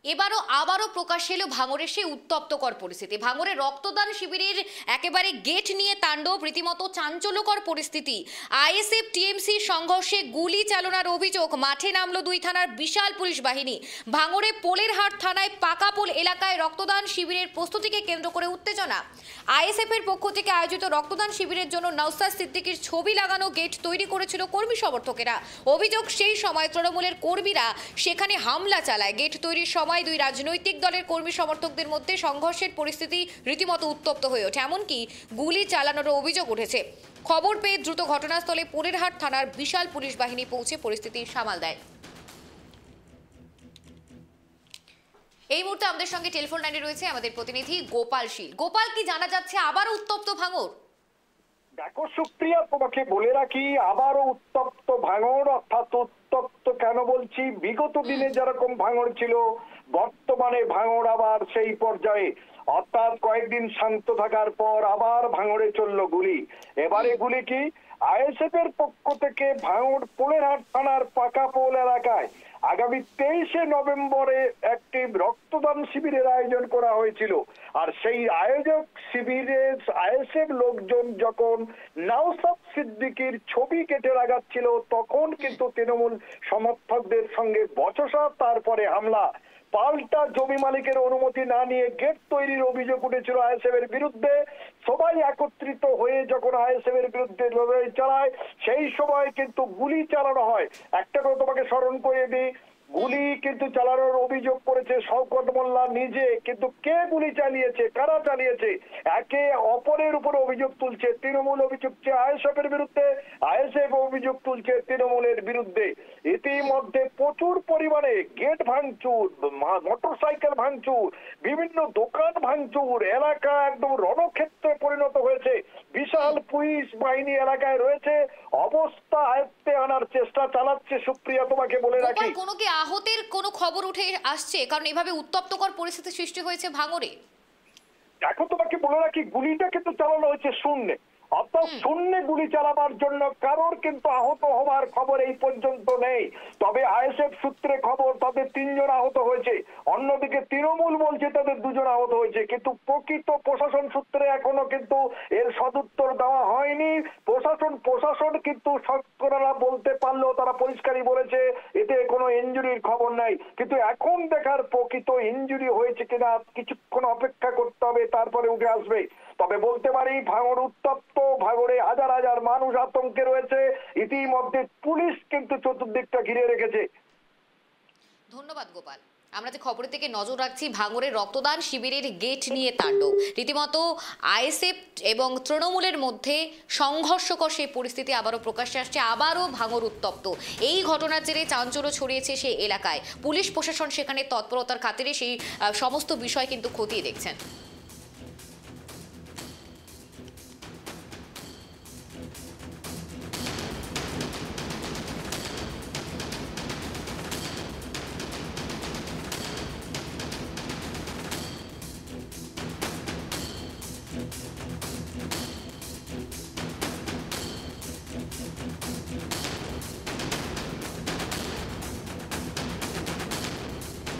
এবারও আবারও প্রকাশ্যে এলো ভাঙড়ের সেই উত্তপ্তকর পরিস্থিতি। ভাঙড়ে রক্তদান শিবিরের একেবারে গেট নিয়ে তাণ্ডব, রীতিমতো চাঞ্চল্যকর পরিস্থিতি। আইএসএফ টিএমসি সংঘর্ষে গুলি চালনার অভিযোগ, মাঠে নামলো দুই থানার বিশাল পুলিশ বাহিনী। ভাঙড়ে পোলেরহাট থানায় পাকাপোল এলাকায় রক্তদান শিবিরের প্রস্তুতিকে কেন্দ্র করে উত্তেজনা। আইএসএফ এর পক্ষ থেকে আয়োজিত রক্তদান শিবিরের জন্য নওসাদ সিদ্দিকীর ছবি লাগানো গেট তৈরি করেছিল কর্মী সমর্থকেরা। অভিযোগ, সেই সময় তৃণমূলের কর্মীরা সেখানে হামলা চালায়। গেট তৈরির সময় দুই রাজনৈতিক দলের কর্মী সমর্থকদের মধ্যে সংঘর্ষের পরিস্থিতি রীতিমতো উত্তপ্ত হয়ে ওঠে, এমনকি গুলি চালানোর অভিযোগ উঠেছে। খবর পেয়ে দ্রুত ঘটনাস্থলে পোলেরহাট থানার বিশাল পুলিশ বাহিনী পৌঁছে পরিস্থিতি সামাল দেয়। এই মুহূর্তে আমাদের সঙ্গে টেলিফোন লাইনে রয়েছে আমাদের প্রতিনিধি গোপাল শীল। গোপাল, কি জানা যাচ্ছে? আবারও উত্তপ্ত ভাঙড়। দেখো সুপ্রিয়া, তোমাকে বলে রাখি, আবারও উত্তপ্ত ভাঙড়। অর্থাৎ উত্তপ্ত কেন বলছি, বিগত দিনে যেরকম ভাঙড় ছিল, বর্তমানে ভাঙড় আবার সেই পর্যায়ে। অর্থাৎ কয়েকদিন শান্ত থাকার পর আবার ভাঙড়ে চললো গুলি। এবারে গুলি কি, আইএসএফ এর পক্ষ থেকে ভাঙড় পোলেরহাট থানার পাকাপোল এলাকায় আগামী 23শে নভেম্বরে একটি রক্তদান শিবিরের আয়োজন করা হয়েছিল। আর সেই আয়োজক শিবিরে আইএসএফ লোকজন যখন নওসাদ সিদ্দিকীর ছবি কেটে লাগাচ্ছিল, তখন কিন্তু তৃণমূল সমর্থকদের সঙ্গে বচসা, তারপরে হামলা। পাল্টা জমি মালিকের অনুমতি না নিয়ে গেট তৈরির অভিযোগ উঠেছিল আইএসএফ এর বিরুদ্ধে। সবাই একত্রিত হয়ে যখন আইএসএফ এর বিরুদ্ধে লড়াই চালায়, সেই সময় কিন্তু গুলি চালানো হয়। একটা কথা তোমাকে স্মরণ করে দিই, গুলি কিন্তু চালানোর অভিযোগ করেছে শওকত মোল্লা নিজে, কিন্তু কে গুলি চালিয়েছে, কারা চালিয়েছে, একে অপরের উপর অভিযোগ তুলছে। তৃণমূল অভিযোগ আইএসএফ এর বিরুদ্ধে, আইএসএফ অভিযোগ তুলছে তৃণমূলের বিরুদ্ধে। ইতিমধ্যে প্রচুর পরিমাণে গেট ভাঙচুর, মোটরসাইকেল ভাঙচুর, বিভিন্ন দোকান ভাঙচুর, এলাকা একদম রণক্ষেত্রে পরিণত হয়েছে। বিশাল পুলিশ বাহিনী এলাকায় রয়েছে, অবস্থা আয়ত্তে আনার চেষ্টা চালাচ্ছে। সুপ্রিয়া, তোমাকে বলে রাখি, কোনো কি আহতের কোনো খবর উঠে আসছে? কারণ এভাবে উত্তপ্তকর পরিস্থিতি সৃষ্টি হয়েছে ভাঙড়ে। দেখো তোমাকে বলে রাখি, গুলিটা কিন্তু চালানো হয়েছে শূন্যে। অর্থাৎ শূন্যে গুলি চালাবার জন্য কারোর কিন্তু আহত হওয়ার খবর এই পর্যন্ত নেই। তবে আইএসএফ সূত্রে খবর তাদের 3 জন আহত হয়েছে, অন্যদিকে তৃণমূল বলছে তাদের 2 জন আহত হয়েছে। কিন্তু প্রকৃত প্রশাসন সূত্রে এখনো কিন্তু এর সদুত্তর দেওয়া হয়নি। প্রশাসন কিন্তু শতকরা বলতে পারলেও তারা পরিষ্কারই বলেছে এতে কোনো ইনজুরির খবর নাই। কিন্তু এখন দেখার প্রকৃত ইনজুরি হয়েছে কিনা কিছুক্ষণ অপেক্ষা করতে হবে, তারপরে উঠে আসবে। তবে বলতে পারি ভাঙড় উত্তপ্ত, ভাঙড়ে হাজার হাজার মানুষ আতঙ্কে রয়েছে। ইতিমধ্যে পুলিশ কিন্তু চতুর্দিকটা ঘিরে রেখেছে। ধন্যবাদ গোপাল। আমরা যে খবরের থেকে নজর রাখছি, ভাঙড়ের রক্তদান শিবিরের গেট নিয়ে তাণ্ডব, রীতিমতো আইএসএফ এবং তৃণমূলের মধ্যে সংঘর্ষকর সেই পরিস্থিতি আবারও প্রকাশ্যে আসছে। আবারও ভাঙড় উত্তপ্ত। এই ঘটনার জেরে চাঞ্চল্য ছড়িয়েছে সেই এলাকায়। পুলিশ প্রশাসন সেখানে তৎপরতার খাতিরে সেই সমস্ত বিষয় কিন্তু খতিয়ে দেখছেন।